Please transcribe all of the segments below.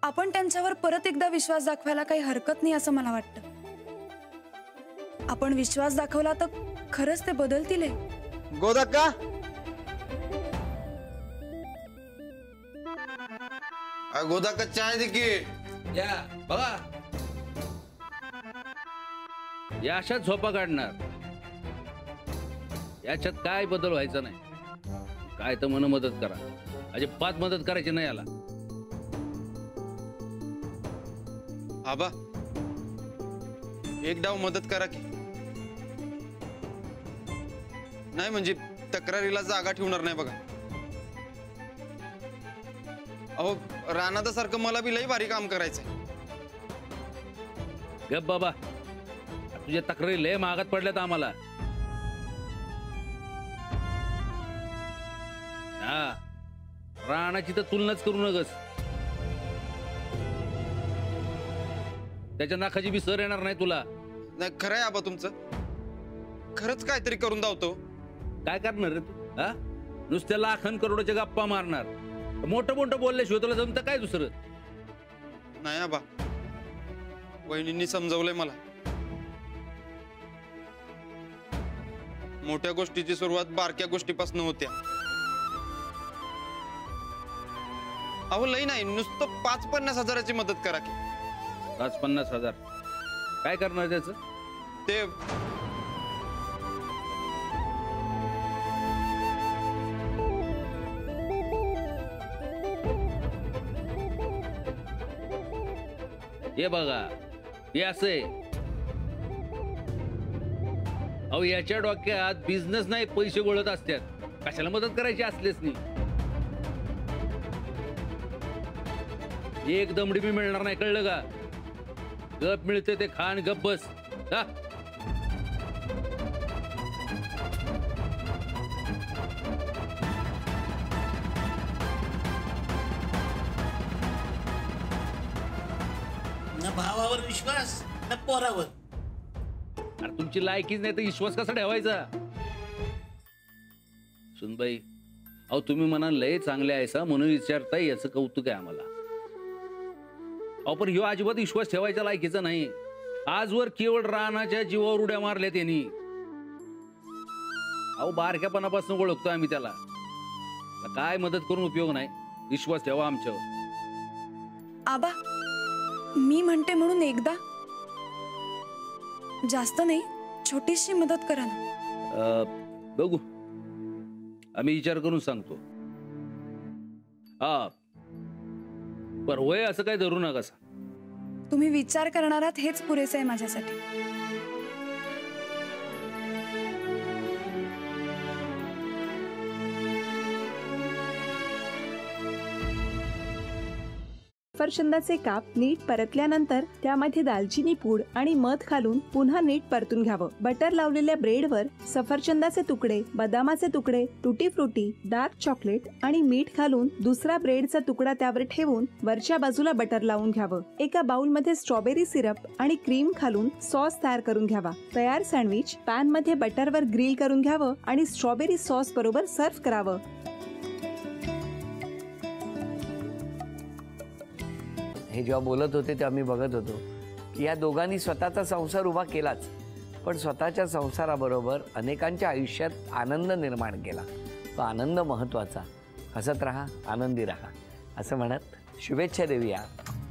आपण त्यांच्यावर परत एकदा विश्वास दाखवायला काही हरकत नाही असं मला वाटतं. आपण विश्वास दाखवला तर खरंच ते बदलतील. गोदक्का, गोदक्का चाय दे की. या बघा, या अशाच झोपा काढणार. याच्यात काय बदल व्हायचा नाही. काय तर मन मदत करा, अजिबात मदत करायची नाही याला. आबा, एक डाव मदत करा की. नाही म्हणजे तक्रारीला जागा ठेवणार नाही बघा. अहो, रानादासारखं मला बी लई भारी काम करायचंय. गप बाबा, तुझ्या तक्रारी लय महागात पडल्यात आम्हाला. हा, रानाची तर तुलनाच करू नगस. त्याच्या नाकाची बी सर येणार नाही तुला. नाही खरंय आबा तुमचं. खरंच काहीतरी करून दावतो. काय करणार रे तू? हा, नुसत्या लाखन करोडच्या गप्पा मारणार. मोठं मोठं बोलल्याशिवाय तुला जमतं काय दुसरं? नाही आबा, वहिनींनी समजवलंय मला. मोठ्या गोष्टीची सुरुवात बारक्या गोष्टीपासून होत्या. अहो लई नाही, नुसतं 50-50 हजाराची मदत करा की. 50-50 हजार काय करणार त्याचं? ते हे बघा, हे असे. अहो, याच्या डोक्यात बिझनेस नाही, पैसे गोळत असतात. कशाला मदत करायची असलेच नाही. एक दमडी बी मिळणार नाही, कळलं का? गप मिळते ते खान, गप बस. हा, ना भावावर विश्वास ना पोरावर. अरे तुमची लायकीच नाही तर विश्वास कसा ठेवायचा? सुनबाई, अहो तुम्ही म्हणा लय चांगले आहेसा म्हणून विचारताय, याचं कौतुक आहे आम्हाला. अहो पण ह्यो अजिबात विश्वास ठेवायचा लायकीचा नाही. आजवर केवळ रानाच्या जीवावर उड्या मारल्या त्यांनी. अहो बारक्यापणापासून ओळखतो आम्ही त्याला. काय मदत करून उपयोग नाही. विश्वास ठेवा आमच्यावर. आबा, मी म्हणते म्हणून एकदा, जास्त नाही, छोटीशी मदत करा ना. बघू, आम्ही विचार करून सांगतो. हा, पर होय असं काय धरू नका. तुम्ही विचार करणार आहात हेच पुरेसे आहे माझ्यासाठी. सफरचंदाचे काप नीट परतल्यानंतर त्यामध्ये दालचिनी पूड आणि मध घालून पुन्हा नीट परतून घ्यावं. बटर लावलेल्या ब्रेडवर सफरचंदाचे तुकडे, बदामाचे तुकडे, टुटी फ्रुटी, डार्क चॉकलेट आणि मीठ घालून दुसरा ब्रेडचा तुकडा त्यावर ठेवून वरच्या बाजूला बटर लावून घ्यावं. एका बाउलमध्ये स्ट्रॉबेरी सिरप आणि क्रीम घालून सॉस तयार करून घ्यावा. तयार सँडविच पॅन मध्ये बटरवर ग्रिल करून घ्यावं आणि स्ट्रॉबेरी सॉस बरोबर सर्व्ह करावं. हे जेव्हा बोलत होते तेव्हा मी बघत होतो की या दोघांनी स्वतःचा संसार उभा केलाच, पण स्वतःच्या संसाराबरोबर अनेकांच्या आयुष्यात आनंद निर्माण केला. तो आनंद महत्त्वाचा. हसत राहा, आनंदी राहा असं म्हणत शुभेच्छा देऊया.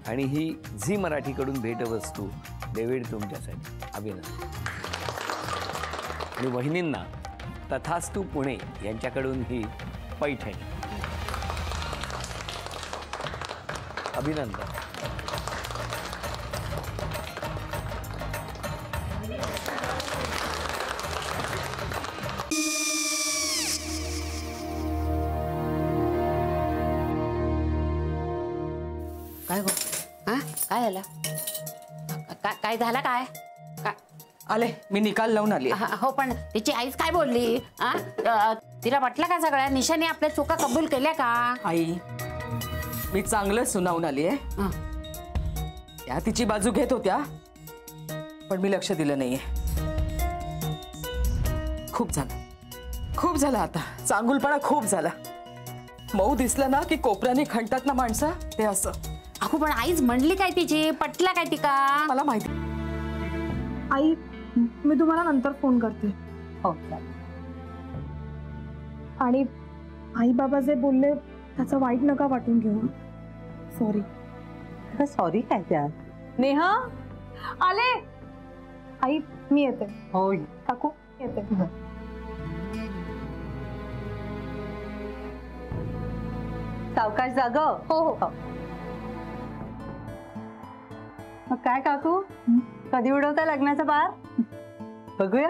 आणि ही झी मराठीकडून भेटवस्तू डेव्हिड तुमच्यासाठी. अभिनंदन. आणि वहिनींना तथास्तू पुणे यांच्याकडून ही पैठणी. अभिनंदन. काय गो? हा, काय झालं? काय झालं? काय आले, मी निकाल लावून आली. हो, पण तिची आईच काय बोलली? तिला वाटलं का सगळ्या निशाने आपल्या चुका कबूल केल्या का? आई, मी चांगलं सुनावून आली आहे. त्या तिची बाजू घेत होत्या, पण मी लक्ष दिलं नाहीये. खूप झालं आता. चांगुलपणा खूप झाला. मऊ दिसलं ना की कोपऱ्याने खणतात ना माणसं, ते असं. काकू पण आईच म्हणली काय तिची पटला काय ती का? मला माहिती. आई मी तुम्हाला नंतर फोन करते. हो आणि आई बाबा जे बोलले त्याचं वाईट नका वाटून घेऊ. सॉरी. सॉरी काय त्या? नेहा आले. आई मी येते. हो काकू येते. सावकाश जाग. हो हो. मग काय काकू कधी उडवता लग्नाचा बार? बघूया.